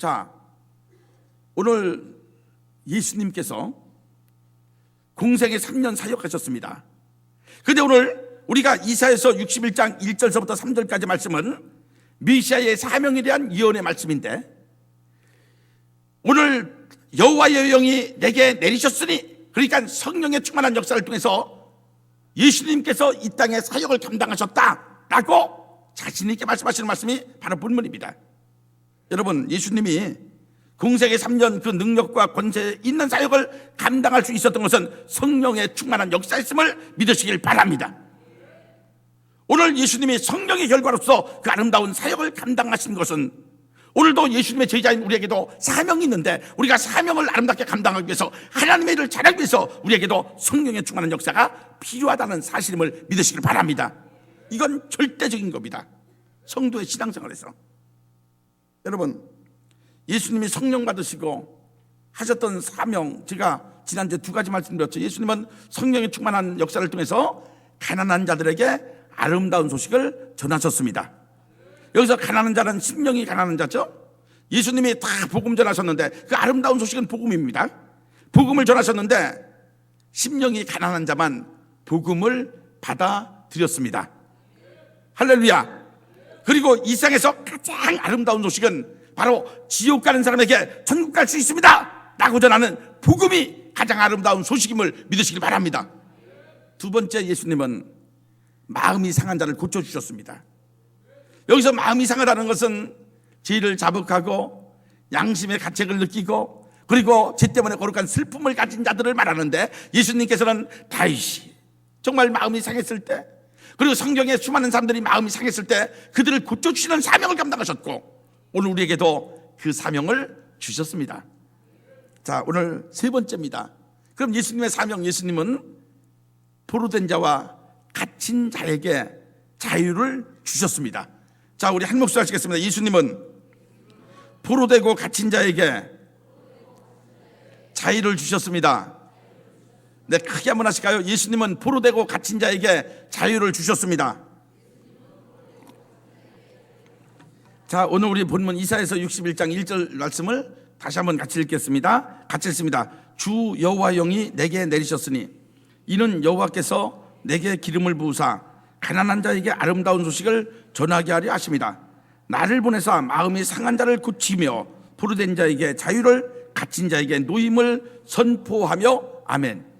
자, 오늘 예수님께서 공생애 3년 사역하셨습니다. 그런데 오늘 우리가 이사야서 61장 1절서부터 3절까지 말씀은 메시아의 사명에 대한 예언의 말씀인데, 오늘 여호와의 영이 내게 내리셨으니, 그러니까 성령의 충만한 역사를 통해서 예수님께서 이 땅의 사역을 감당하셨다라고 자신 있게 말씀하시는 말씀이 바로 본문입니다. 여러분, 예수님이 공생의 3년 그 능력과 권세 있는 사역을 감당할 수 있었던 것은 성령의 충만한 역사였음을 믿으시길 바랍니다. 오늘 예수님이 성령의 결과로서 그 아름다운 사역을 감당하신 것은, 오늘도 예수님의 제자인 우리에게도 사명이 있는데, 우리가 사명을 아름답게 감당하기 위해서, 하나님의 일을 잘하기 위해서 우리에게도 성령의 충만한 역사가 필요하다는 사실임을 믿으시길 바랍니다. 이건 절대적인 겁니다, 성도의 신앙생활에서. 여러분, 예수님이 성령 받으시고 하셨던 사명, 제가 지난주에 2가지 말씀드렸죠. 예수님은 성령의 충만한 역사를 통해서 가난한 자들에게 아름다운 소식을 전하셨습니다. 여기서 가난한 자는 심령이 가난한 자죠. 예수님이 다 복음 전하셨는데, 그 아름다운 소식은 복음입니다. 복음을 전하셨는데 심령이 가난한 자만 복음을 받아들였습니다. 할렐루야. 그리고 이 세상에서 가장 아름다운 소식은 바로 지옥 가는 사람에게 천국 갈 수 있습니다 라고 전하는 복음이 가장 아름다운 소식임을 믿으시길 바랍니다. 두 번째, 예수님은 마음이 상한 자를 고쳐주셨습니다. 여기서 마음이 상하다는 것은 죄를 자복하고 양심의 가책을 느끼고, 그리고 죄 때문에 거룩한 슬픔을 가진 자들을 말하는데, 예수님께서는 다윗이 정말 마음이 상했을 때, 그리고 성경에 수많은 사람들이 마음이 상했을 때 그들을 고쳐주시는 사명을 감당하셨고, 오늘 우리에게도 그 사명을 주셨습니다. 자, 오늘 세 번째입니다. 그럼 예수님의 사명, 예수님은 포로된 자와 갇힌 자에게 자유를 주셨습니다. 자, 우리 한 목소리 하시겠습니다. 예수님은 포로되고 갇힌 자에게 자유를 주셨습니다. 네, 크게 한번 하실까요? 예수님은 포로되고 갇힌 자에게 자유를 주셨습니다. 자, 오늘 우리 본문 이사야서 61장 1절 말씀을 다시 한번 같이 읽겠습니다. 같이 읽습니다. 주 여호와 영이 내게 내리셨으니 이는 여호와께서 내게 기름을 부으사 가난한 자에게 아름다운 소식을 전하게 하려 하심이다. 나를 보내사 마음이 상한 자를 고치며 포로된 자에게 자유를, 갇힌 자에게 노임을 선포하며. 아멘.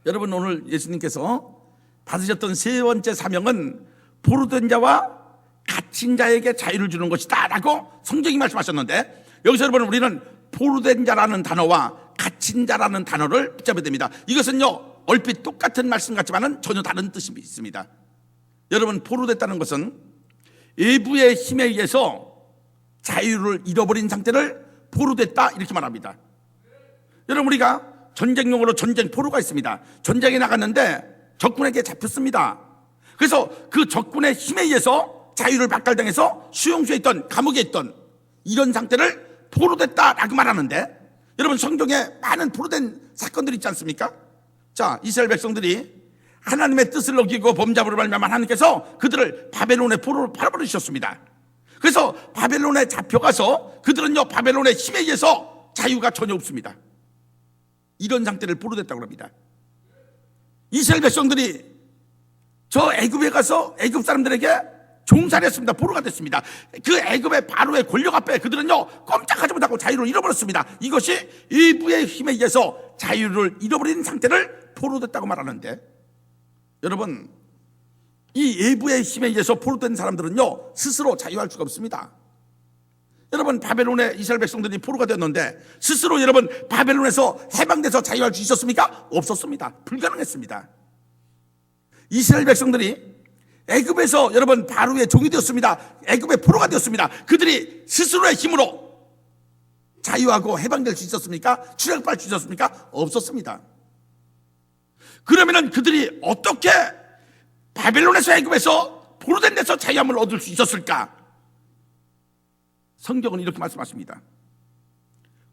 여러분, 오늘 예수님께서 받으셨던 세 번째 사명은 포로된 자와 갇힌 자에게 자유를 주는 것이다 라고 성경이 말씀하셨는데, 여기서 여러분, 우리는 포로된 자라는 단어와 갇힌 자라는 단어를 붙잡아야 됩니다. 이것은요, 얼핏 똑같은 말씀 같지만 전혀 다른 뜻이 있습니다. 여러분, 포로됐다는 것은 외부의 힘에 의해서 자유를 잃어버린 상태를 포로됐다 이렇게 말합니다. 여러분, 우리가 전쟁용으로 전쟁 포로가 있습니다. 전쟁에 나갔는데 적군에게 잡혔습니다. 그래서 그 적군의 힘에 의해서 자유를 박탈당해서 수용소에 있던, 감옥에 있던 이런 상태를 포로됐다라고 말하는데, 여러분, 성경에 많은 포로된 사건들이 있지 않습니까? 자, 이스라엘 백성들이 하나님의 뜻을 어기고 범죄함으로 말미암아 하나님께서 그들을 바벨론의 포로로 팔아버리셨습니다. 그래서 바벨론에 잡혀가서 그들은요, 바벨론의 힘에 의해서 자유가 전혀 없습니다. 이런 상태를 포로됐다고 합니다. 이스라엘 백성들이 저 애굽에 가서 애굽 사람들에게 종살이 했습니다. 포로가 됐습니다. 그 애굽의 바로의 권력 앞에 그들은요, 꼼짝하지 못하고 자유를 잃어버렸습니다. 이것이 일부의 힘에 의해서 자유를 잃어버린 상태를 포로됐다고 말하는데, 여러분, 이 외부의 힘에 의해서 포로된 사람들은요, 스스로 자유할 수가 없습니다. 여러분, 바벨론의 이스라엘 백성들이 포로가 되었는데 스스로 여러분 바벨론에서 해방돼서 자유할 수 있었습니까? 없었습니다. 불가능했습니다. 이스라엘 백성들이 애굽에서 여러분 바로의 종이 되었습니다. 애굽의 포로가 되었습니다. 그들이 스스로의 힘으로 자유하고 해방될 수 있었습니까? 출애굽할 수 있었습니까? 없었습니다. 그러면은 그들이 어떻게 바벨론에서 애굽에서 포로된 데서 자유함을 얻을 수 있었을까? 성경은 이렇게 말씀하십니다.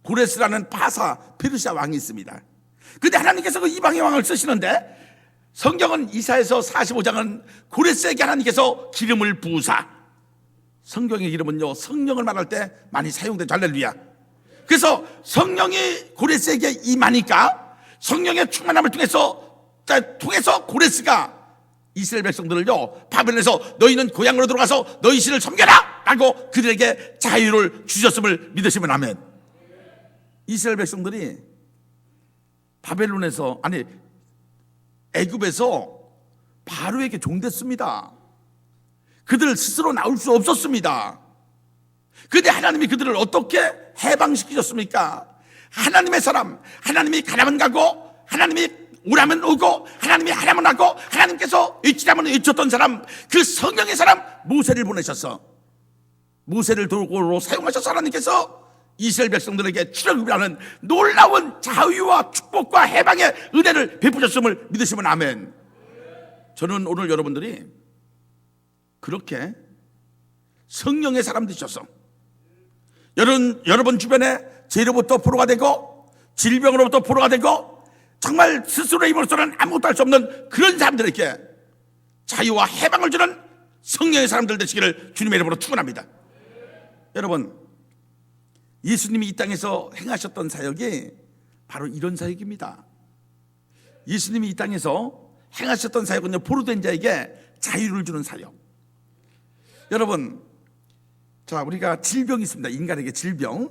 고레스라는 바사 페르시아 왕이 있습니다. 그런데 하나님께서 그 이방의 왕을 쓰시는데, 성경은 이사야서 45장은 고레스에게 하나님께서 기름을 부으사 성경의 이름은요, 성령을 말할 때 많이 사용되죠. 할렐루야. 그래서 성령이 고레스에게 임하니까 성령의 충만함을 통해서 고레스가 이스라엘 백성들을요, 바벨론에서 너희는 고향으로 들어가서 너희 신을 섬겨라 라고 그들에게 자유를 주셨음을 믿으시면 아멘. 이스라엘 백성들이 바벨론에서, 아니 애굽에서 바로에게 종됐습니다. 그들 스스로 나올 수 없었습니다. 그런데 하나님이 그들을 어떻게 해방시키셨습니까? 하나님의 사람, 하나님이 가라면 가고 하나님이 오라면 오고 하나님이 하라면 하고 하나님께서 외치라면 외쳤던 사람, 그 성령의 사람 모세를 보내셔서 모세를 도구로 사용하셔서 하나님께서 이스라엘 백성들에게 출애굽이라는 놀라운 자유와 축복과 해방의 은혜를 베푸셨음을 믿으시면 아멘. 저는 오늘 여러분들이 그렇게 성령의 사람 되셔서 여러분 주변에 죄로부터 포로가 되고 질병으로부터 포로가 되고 정말 스스로의 힘으로서는 아무것도 할 수 없는 그런 사람들에게 자유와 해방을 주는 성령의 사람들 되시기를 주님의 이름으로 축원합니다. 여러분, 예수님이 이 땅에서 행하셨던 사역이 바로 이런 사역입니다. 예수님이 이 땅에서 행하셨던 사역은요, 포로된 자에게 자유를 주는 사역. 여러분, 자, 우리가 질병이 있습니다. 인간에게 질병.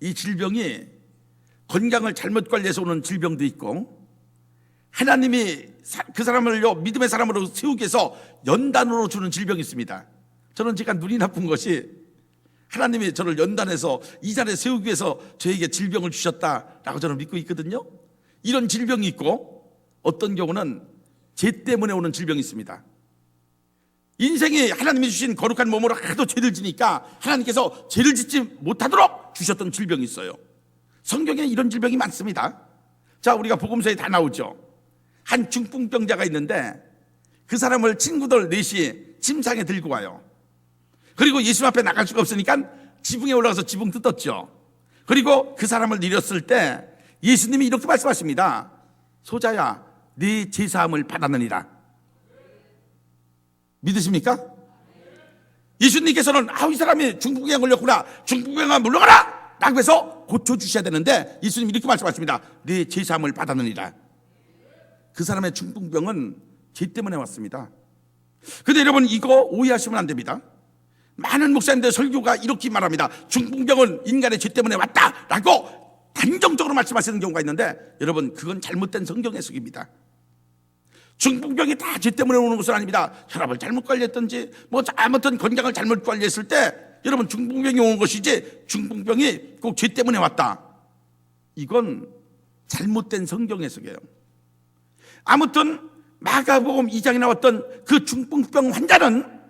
이 질병이 건강을 잘못 관리해서 오는 질병도 있고, 하나님이 그 사람을요, 믿음의 사람으로 세우기 위해서 연단으로 주는 질병이 있습니다. 저는 제가 눈이 나쁜 것이 하나님이 저를 연단해서 이 자리에 세우기 위해서 저에게 질병을 주셨다라고 저는 믿고 있거든요. 이런 질병이 있고, 어떤 경우는 죄 때문에 오는 질병이 있습니다. 인생이 하나님이 주신 거룩한 몸으로 하도 죄를 지니까 하나님께서 죄를 짓지 못하도록 주셨던 질병이 있어요. 성경에 이런 질병이 많습니다. 자, 우리가 복음서에 다 나오죠. 한 중풍병자가 있는데 그 사람을 친구들 넷이 침상에 들고 와요. 그리고 예수 앞에 나갈 수가 없으니까 지붕에 올라가서 지붕 뜯었죠. 그리고 그 사람을 내렸을 때 예수님이 이렇게 말씀하십니다. 소자야, 네 죄사함을 받았느니라. 믿으십니까? 예수님께서는 이 사람이 중풍병에 걸렸구나, 중풍병아 물러가라 라고 해서 고쳐주셔야 되는데 예수님이 이렇게 말씀하십니다. 네 죄사함을 받았느니라. 그 사람의 중풍병은 죄 때문에 왔습니다. 근데 여러분, 이거 오해하시면 안 됩니다. 많은 목사님들 설교가 이렇게 말합니다. 중풍병은 인간의 죄 때문에 왔다라고 단정적으로 말씀하시는 경우가 있는데, 여러분, 그건 잘못된 성경 해석입니다. 중풍병이 다 죄 때문에 오는 것은 아닙니다. 혈압을 잘못 관리했든지 아무튼 건강을 잘못 관리했을 때 여러분 중풍병이 오는 것이지, 중풍병이 꼭 죄 때문에 왔다, 이건 잘못된 성경 해석이에요. 아무튼 마가복음 2장에 나왔던 그 중풍병 환자는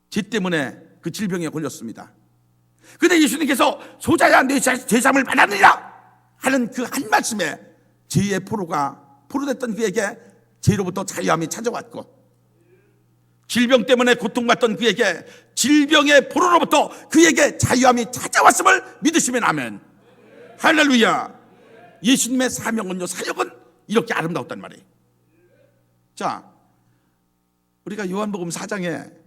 죄 때문에 그 질병에 걸렸습니다. 그런데 예수님께서 소자야, 내 죄사함을 받았느니라 하는 그 한 말씀에 죄의 포로됐던 그에게 죄로부터 자유함이 찾아왔고, 질병 때문에 고통받던 그에게 질병의 포로로부터 그에게 자유함이 찾아왔음을 믿으시면 아멘. 할렐루야. 예수님의 사명은요, 사역은 이렇게 아름다웠단 말이에요. 자, 우리가 요한복음 4장에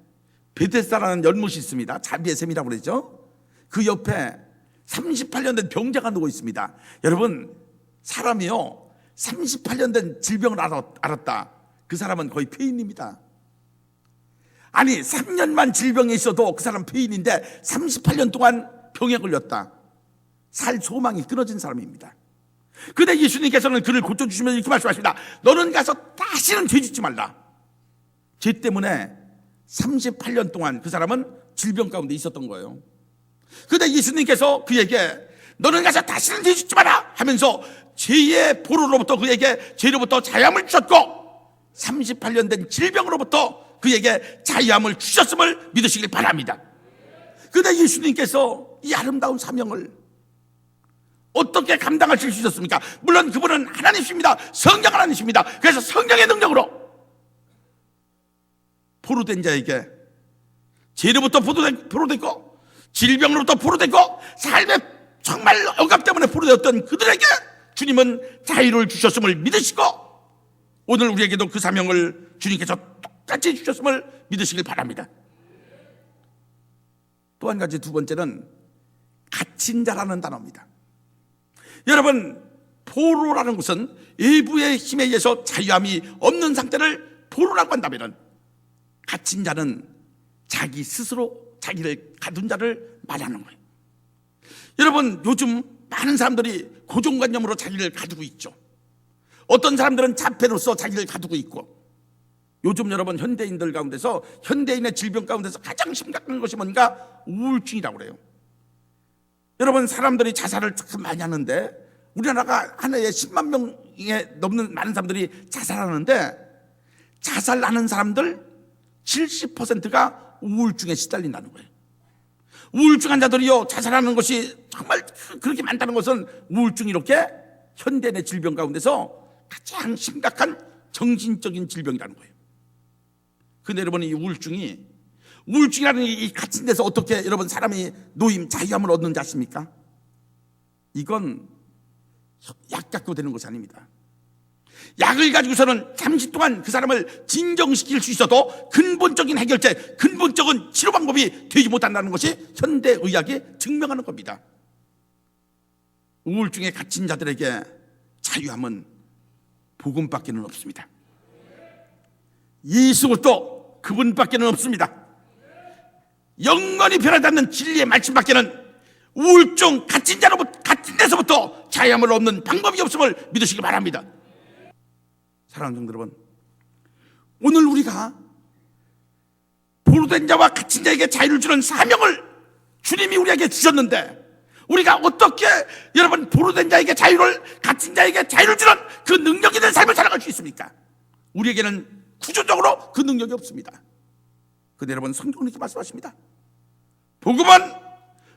베데스다라는 연못이 있습니다. 자비의 샘이라고 그러죠. 그 옆에 38년 된 병자가 누워 있습니다. 여러분, 사람이요 38년 된 질병을 알았다, 그 사람은 거의 폐인입니다. 아니, 3년만 질병에 있어도 그 사람 폐인인데 38년 동안 병에 걸렸다, 살 소망이 끊어진 사람입니다. 그런데 예수님께서는 그를 고쳐주시면서 이렇게 말씀하십니다. 너는 가서 다시는 죄 짓지 말라. 죄 때문에 38년 동안 그 사람은 질병 가운데 있었던 거예요. 그런데 예수님께서 그에게 너는 가서 다시는 죄 짓지 마라 하면서 죄의 포로로부터 그에게 죄로부터 자유함을 주셨고, 38년 된 질병으로부터 그에게 자유함을 주셨음을 믿으시길 바랍니다. 그런데 예수님께서 이 아름다운 사명을 어떻게 감당하실 수 있었습니까? 물론 그분은 하나님이십니다. 성령 하나님이십니다. 그래서 성령의 능력으로 포로된 자에게 죄로부터 포로됐고 질병으로부터 포로됐고 삶의 정말 억압 때문에 포로되었던 그들에게 주님은 자유를 주셨음을 믿으시고, 오늘 우리에게도 그 사명을 주님께서 똑같이 주셨음을 믿으시길 바랍니다. 또 한 가지, 두 번째는 갇힌 자라는 단어입니다. 여러분, 포로라는 것은 외부의 힘에 의해서 자유함이 없는 상태를 포로라고 한다면, 갇힌 자는 자기 스스로 자기를 가둔 자를 말하는 거예요. 여러분, 요즘 많은 사람들이 고정관념으로 자기를 가두고 있죠. 어떤 사람들은 자폐로서 자기를 가두고 있고, 요즘 여러분 현대인들 가운데서, 현대인의 질병 가운데서 가장 심각한 것이 뭔가 우울증이라고 그래요. 여러분, 사람들이 자살을 참 많이 하는데, 우리나라가 한 해에 10만 명에 넘는 많은 사람들이 자살하는데, 자살하는 사람들 70%가 우울증에 시달린다는 거예요. 우울증 환자들이요, 자살하는 것이 정말 그렇게 많다는 것은 우울증이 이렇게 현대인의 질병 가운데서 가장 심각한 정신적인 질병이라는 거예요. 근데 여러분, 이 우울증이라는 이 갇힌 데서 어떻게 여러분 사람이 노임, 자유함을 얻는지 아십니까? 이건 약 갖고 되는 것이 아닙니다. 약을 가지고서는 잠시 동안 그 사람을 진정시킬 수 있어도 근본적인 해결책, 근본적인 치료 방법이 되지 못한다는 것이 현대의학이 증명하는 겁니다. 우울증에 갇힌 자들에게 자유함은 복음밖에는 없습니다. 예수 그리스도 그분밖에는 없습니다. 영원히 변하지 않는 진리의 말씀밖에는 우울증 갇힌 데서부터 자유함을 얻는 방법이 없음을 믿으시기 바랍니다. 사랑하는 성도 여러분, 오늘 우리가 포로된 자와 갇힌 자에게 자유를 주는 사명을 주님이 우리에게 주셨는데, 우리가 어떻게 여러분 포로된 자에게 자유를, 갇힌 자에게 자유를 주는 그 능력 있는 삶을 살아갈 수 있습니까? 우리에게는 구조적으로 그 능력이 없습니다. 그런데 여러분, 성경은 이렇게 말씀하십니다. 복음은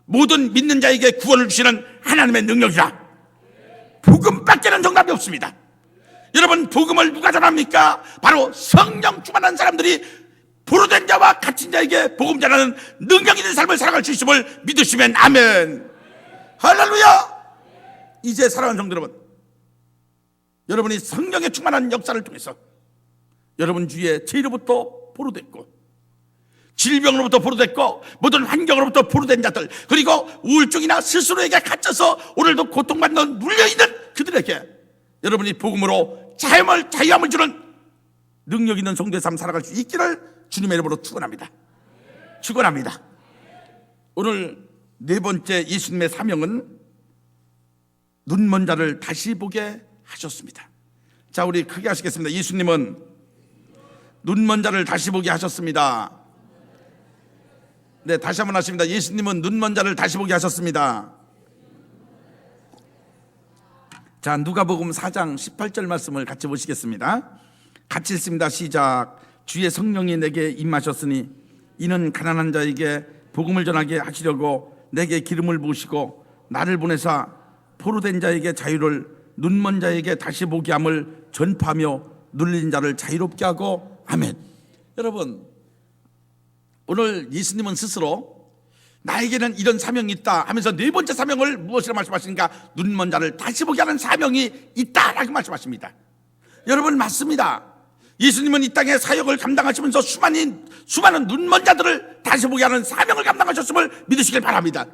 모든 믿는 자에게 구원을 주시는 하나님의 능력이라. 복음밖에는 정답이 없습니다. 여러분, 복음을 누가 전합니까? 바로 성령 충만한 사람들이 포로된 자와 갇힌 자에게 복음 전하는 능력 있는 삶을 살아갈 수 있음을 믿으시면 아멘. 할렐루야. 이제 사랑하는 성도 여러분, 여러분이 성령의 충만한 역사를 통해서 여러분 주위에 죄로부터 포로됐고, 질병으로부터 포로됐고, 모든 환경으로부터 포로된 자들, 그리고 우울증이나 스스로에게 갇혀서 오늘도 고통받는 눌려있는 그들에게 여러분이 복음으로 자유함을 주는 능력 있는 성도의 삶 살아갈 수 있기를 주님의 이름으로 축원합니다. 축원합니다. 오늘 네 번째 예수님의 사명은 눈먼 자를 다시 보게 하셨습니다. 자, 우리 크게 하시겠습니다. 예수님은 눈먼 자를 다시 보게 하셨습니다. 네, 다시 한번 하십니다. 예수님은 눈먼 자를 다시 보게 하셨습니다. 자, 누가복음 4장 18절 말씀을 같이 보시겠습니다. 같이 읽습니다. 시작. 주의 성령이 내게 임하셨으니 이는 가난한 자에게 복음을 전하게 하시려고 내게 기름을 부으시고 나를 보내사 포로된 자에게 자유를, 눈먼 자에게 다시 보게 함을 전파하며 눌린 자를 자유롭게 하고 아멘. 여러분, 오늘 예수님은 스스로 나에게는 이런 사명이 있다 하면서 네 번째 사명을 무엇이라 말씀하시는가? 눈먼 자를 다시 보게 하는 사명이 있다라고 말씀하십니다. 여러분, 맞습니다. 예수님은 이 땅의 사역을 감당하시면서 수많은 눈먼 자들을 다시 보게 하는 사명을 감당하셨음을 믿으시길 바랍니다.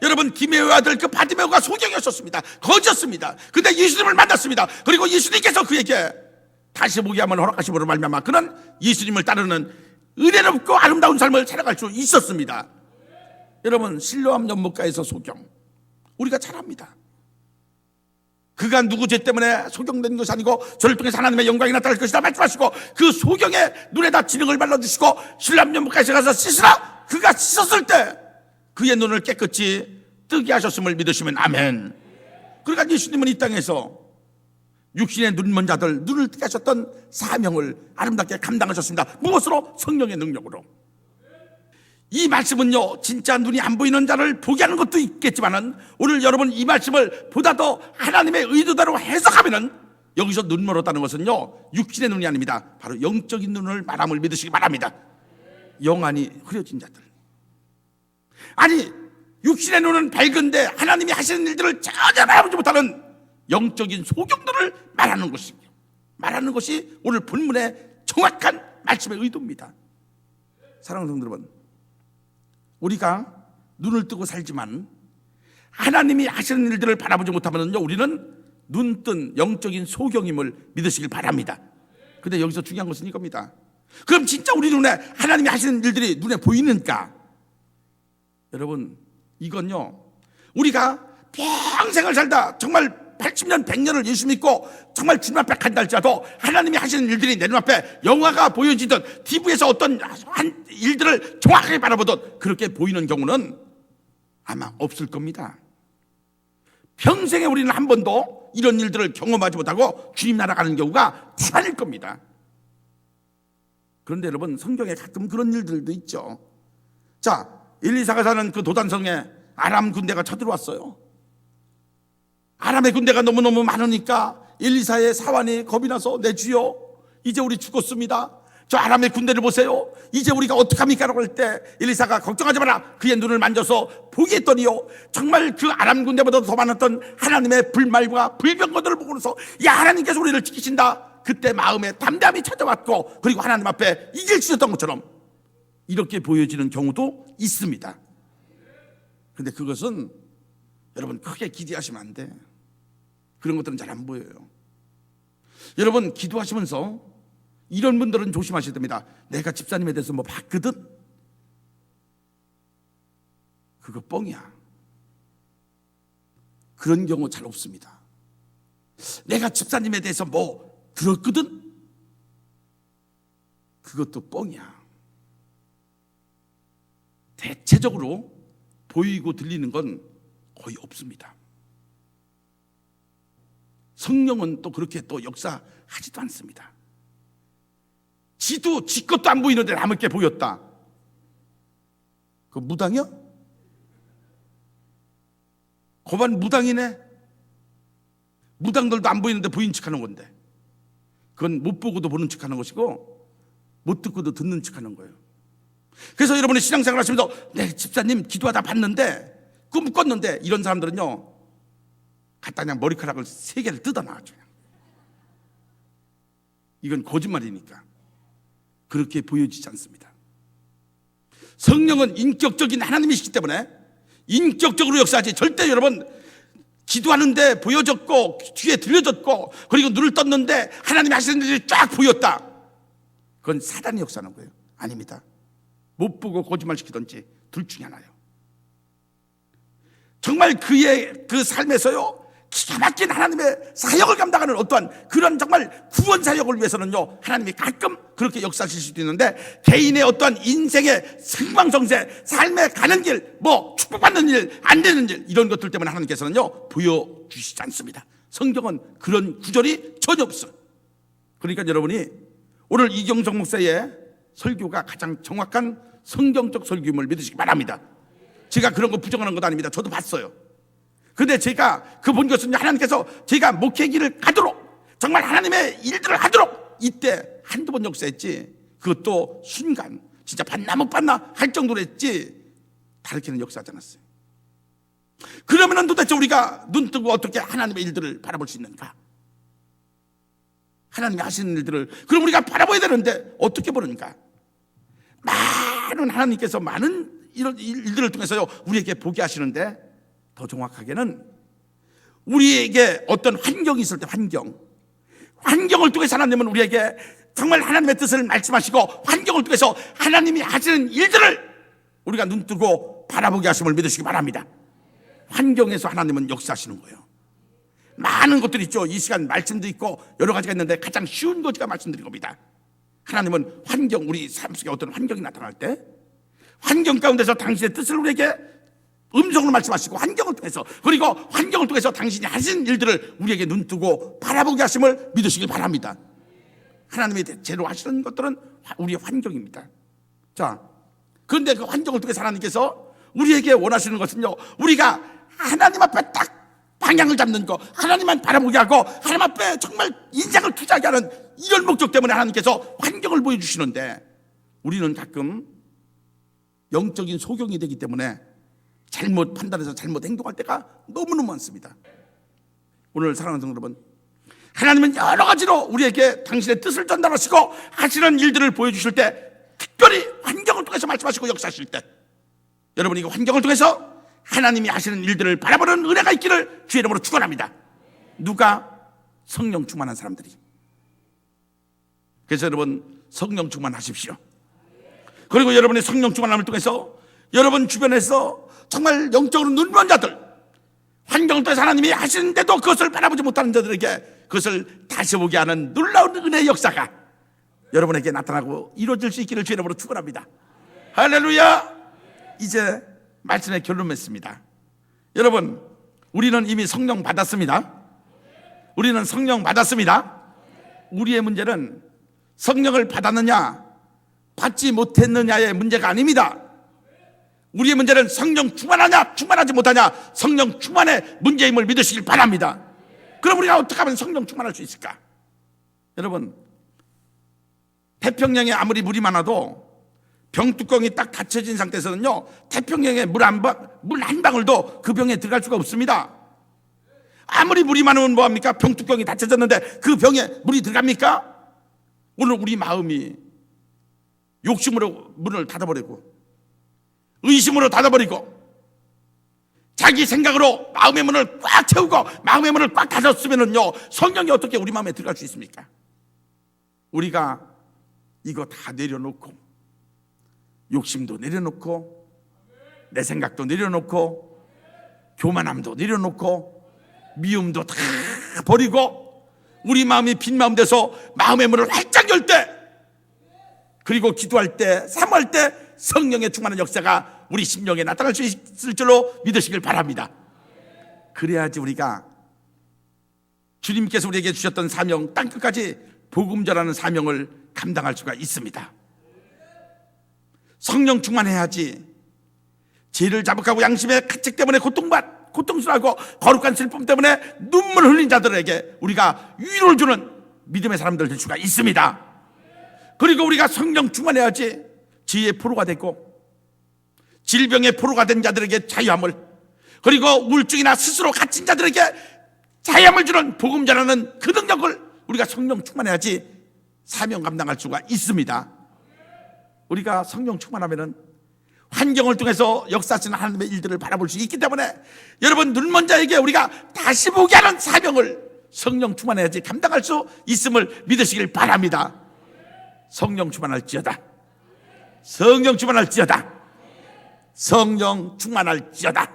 여러분, 기메오의 아들 그 바디메오가 소경이었습니다. 거지였습니다. 근데 예수님을 만났습니다. 그리고 예수님께서 그에게 다시 보게 하면 허락하심으로 말미암아 그는 예수님을 따르는 은혜롭고 아름다운 삶을 살아갈 수 있었습니다. 여러분, 실로암 연못가에서 소경, 우리가 잘 압니다. 그가 누구 죄 때문에 소경된 것이 아니고 저를 통해서 하나님의 영광이 나타날 것이다 말씀하시고, 그 소경의 눈에다 진흙을 발라주시고 실로암 연못가에 가서 씻으라. 그가 씻었을 때 그의 눈을 깨끗이 뜨게 하셨음을 믿으시면 아멘. 그러니까 예수님은 이 땅에서 육신의 눈먼 자들 눈을 뜨게 하셨던 사명을 아름답게 감당하셨습니다. 무엇으로? 성령의 능력으로. 이 말씀은요, 진짜 눈이 안 보이는 자를 보게 하는 것도 있겠지만은, 오늘 여러분 이 말씀을 보다 더 하나님의 의도대로 해석하면은, 여기서 눈 멀었다는 것은요, 육신의 눈이 아닙니다. 바로 영적인 눈을 말함을 믿으시기 바랍니다. 영안이 흐려진 자들. 아니, 육신의 눈은 밝은데 하나님이 하시는 일들을 전혀 알아보지 못하는 영적인 소경들을 말하는 것이 오늘 본문의 정확한 말씀의 의도입니다. 사랑하는 성도 여러분, 우리가 눈을 뜨고 살지만 하나님이 하시는 일들을 바라보지 못하면요, 우리는 눈뜬 영적인 소경임을 믿으시길 바랍니다. 근데 여기서 중요한 것은 이겁니다. 그럼 진짜 우리 눈에 하나님이 하시는 일들이 눈에 보이는가? 여러분, 이건요, 우리가 평생을 살다 정말 80년, 100년을 예수 믿고 정말 주님 앞에 간다 할지라도 하나님이 하시는 일들이 내 눈앞에 영화가 보여지든 TV에서 어떤 일들을 정확하게 바라보든 그렇게 보이는 경우는 아마 없을 겁니다. 평생에 우리는 한 번도 이런 일들을 경험하지 못하고 주님 나라 가는 경우가 대단일 겁니다. 그런데 여러분, 성경에 가끔 그런 일들도 있죠. 자, 엘리사가 사는 그 도단성에 아람 군대가 쳐들어왔어요. 아람의 군대가 너무너무 많으니까 엘리사의 사환이 겁이 나서, 내 주여, 이제 우리 죽었습니다. 저 아람의 군대를 보세요. 이제 우리가 어떡합니까? 라고 할 때 엘리사가 걱정하지 마라. 그의 눈을 만져서 보게 했더니요, 정말 그 아람 군대보다 더 많았던 하나님의 불말과 불병거들을 보고서, 야, 하나님께서 우리를 지키신다. 그때 마음에 담대함이 찾아왔고, 그리고 하나님 앞에 이길 수 있었던 것처럼 이렇게 보여지는 경우도 있습니다. 그런데 그것은 여러분, 크게 기대하시면 안 돼. 그런 것들은 잘 안 보여요. 여러분, 기도하시면서 이런 분들은 조심하셔야 됩니다. 내가 집사님에 대해서 뭐 봤거든? 그거 뻥이야. 그런 경우 잘 없습니다. 내가 집사님에 대해서 뭐 들었거든? 그것도 뻥이야. 대체적으로 보이고 들리는 건 거의 없습니다. 성령은 또 그렇게 또 역사하지도 않습니다. 지도 지 것도 안 보이는데 남에게 보였다. 그 무당이야? 거반 무당이네. 무당들도 안 보이는데 보인 척하는 건데, 그건 못 보고도 보는 척하는 것이고 못 듣고도 듣는 척하는 거예요. 그래서 여러분이 신앙생활 하시면서 내 집사님 기도하다 봤는데, 꿈 꿨는데, 이런 사람들은요, 갖다 그냥 머리카락을 3개를 뜯어놔줘요. 이건 거짓말이니까 그렇게 보여지지 않습니다. 성령은 인격적인 하나님이시기 때문에 인격적으로 역사하지, 절대 여러분 기도하는데 보여졌고 뒤에 들려졌고 그리고 눈을 떴는데 하나님이 하시는 일이 쫙 보였다, 그건 사단이 역사하는 거예요. 아닙니다. 못 보고 거짓말 시키든지 둘 중에 하나예요. 정말 그의 그 삶에서요, 기가 막힌 하나님의 사역을 감당하는 어떠한 그런 정말 구원 사역을 위해서는요, 하나님이 가끔 그렇게 역사하실 수도 있는데, 개인의 어떠한 인생의 흥망성쇠, 삶에 가는 길, 뭐 축복받는 일, 안 되는 일, 이런 것들 때문에 하나님께서는요 보여주시지 않습니다. 성경은 그런 구절이 전혀 없어요. 그러니까 여러분이 오늘 이경석 목사의 설교가 가장 정확한 성경적 설교임을 믿으시기 바랍니다. 제가 그런 거 부정하는 것 아닙니다. 저도 봤어요. 근데 제가 그 본 것은 하나님께서 제가 목회기를 가도록, 정말 하나님의 일들을 하도록 이때 한두 번 역사했지, 그것도 순간 진짜 봤나 못 봤나 할 정도로 했지 다르게는 역사하지 않았어요. 그러면은 도대체 우리가 눈 뜨고 어떻게 하나님의 일들을 바라볼 수 있는가? 하나님이 하시는 일들을 그럼 우리가 바라봐야 되는데 어떻게 보는가? 많은 하나님께서 많은 이런 일들을 통해서요 우리에게 보게 하시는데, 더 정확하게는 우리에게 어떤 환경이 있을 때 환경을 통해서 하나님은 우리에게 정말 하나님의 뜻을 말씀하시고, 환경을 통해서 하나님이 하시는 일들을 우리가 눈 뜨고 바라보게 하심을 믿으시기 바랍니다. 환경에서 하나님은 역사하시는 거예요. 많은 것들이 있죠. 이 시간 말씀도 있고 여러 가지가 있는데 가장 쉬운 거 제가 말씀드린 겁니다. 하나님은 환경, 우리 삶 속에 어떤 환경이 나타날 때 환경 가운데서 당신의 뜻을 우리에게 음성으로 말씀하시고, 환경을 통해서, 그리고 환경을 통해서 당신이 하신 일들을 우리에게 눈뜨고 바라보게 하심을 믿으시길 바랍니다. 하나님이 대체로 하시는 것들은 우리의 환경입니다. 자, 그런데 그 환경을 통해서 하나님께서 우리에게 원하시는 것은요, 우리가 하나님 앞에 딱 방향을 잡는 거, 하나님만 바라보게 하고 하나님 앞에 정말 인생을 투자하게 하는 이런 목적 때문에 하나님께서 환경을 보여주시는데, 우리는 가끔 영적인 소경이 되기 때문에 잘못 판단해서 잘못 행동할 때가 너무너무 많습니다. 오늘 사랑하는 성도 여러분, 하나님은 여러 가지로 우리에게 당신의 뜻을 전달하시고 하시는 일들을 보여주실 때, 특별히 환경을 통해서 말씀하시고 역사하실 때, 여러분, 이 환경을 통해서 하나님이 하시는 일들을 바라보는 은혜가 있기를 주의 이름으로 축원합니다. 누가? 성령 충만한 사람들이. 그래서 여러분, 성령 충만하십시오. 그리고 여러분의 성령 충만함을 통해서 여러분 주변에서 정말 영적으로 눈먼 자들, 환경을 통해서 하나님이 하시는데도 그것을 바라보지 못하는 자들에게 그것을 다시 보게 하는 놀라운 은혜의 역사가 여러분에게 나타나고 이루어질 수 있기를 주의 이름으로 축원합니다. 할렐루야. 이제 말씀의 결론 맺습니다. 여러분, 우리는 이미 성령 받았습니다. 우리는 성령 받았습니다. 우리의 문제는 성령을 받았느냐 받지 못했느냐의 문제가 아닙니다. 우리의 문제는 성령 충만하냐 충만하지 못하냐, 성령 충만의 문제임을 믿으시길 바랍니다. 그럼 우리가 어떻게 하면 성령 충만할 수 있을까? 여러분, 태평양에 아무리 물이 많아도 병뚜껑이 딱 닫혀진 상태에서는요, 태평양에 물 한 방울도 그 병에 들어갈 수가 없습니다. 아무리 물이 많으면 뭐합니까? 병뚜껑이 닫혀졌는데 그 병에 물이 들어갑니까? 오늘 우리 마음이 욕심으로 문을 닫아버리고 의심으로 닫아버리고 자기 생각으로 마음의 문을 꽉 채우고 마음의 문을 꽉 닫았으면요, 성령이 어떻게 우리 마음에 들어갈 수 있습니까? 우리가 이거 다 내려놓고, 욕심도 내려놓고, 내 생각도 내려놓고, 교만함도 내려놓고, 미움도 다 버리고, 우리 마음이 빈 마음 돼서 마음의 문을 활짝 열 때, 그리고 기도할 때, 사모할 때 성령의 충만한 역사가 우리 심령에 나타날 수 있을 줄로 믿으시길 바랍니다. 그래야지 우리가 주님께서 우리에게 주셨던 사명, 땅끝까지 복음 전하는 사명을 감당할 수가 있습니다. 성령 충만해야지 죄를 자복하고 양심의 가책 때문에 고통스러워하고 거룩한 슬픔 때문에 눈물 흘린 자들에게 우리가 위로를 주는 믿음의 사람들 될 수가 있습니다. 그리고 우리가 성령 충만해야지 지혜의 포로가 되고 질병의 포로가 된 자들에게 자유함을, 그리고 우울증이나 스스로 갇힌 자들에게 자유함을 주는 복음 전하는 그 능력을 우리가 성령 충만해야지 사명 감당할 수가 있습니다. 우리가 성령 충만하면은 환경을 통해서 역사하시는 하나님의 일들을 바라볼 수 있기 때문에 여러분, 눈먼 자에게 우리가 다시 보게 하는 사명을 성령 충만해야지 감당할 수 있음을 믿으시길 바랍니다. 성령 충만할지어다. 성령 충만할지어다. 성령 충만할지어다.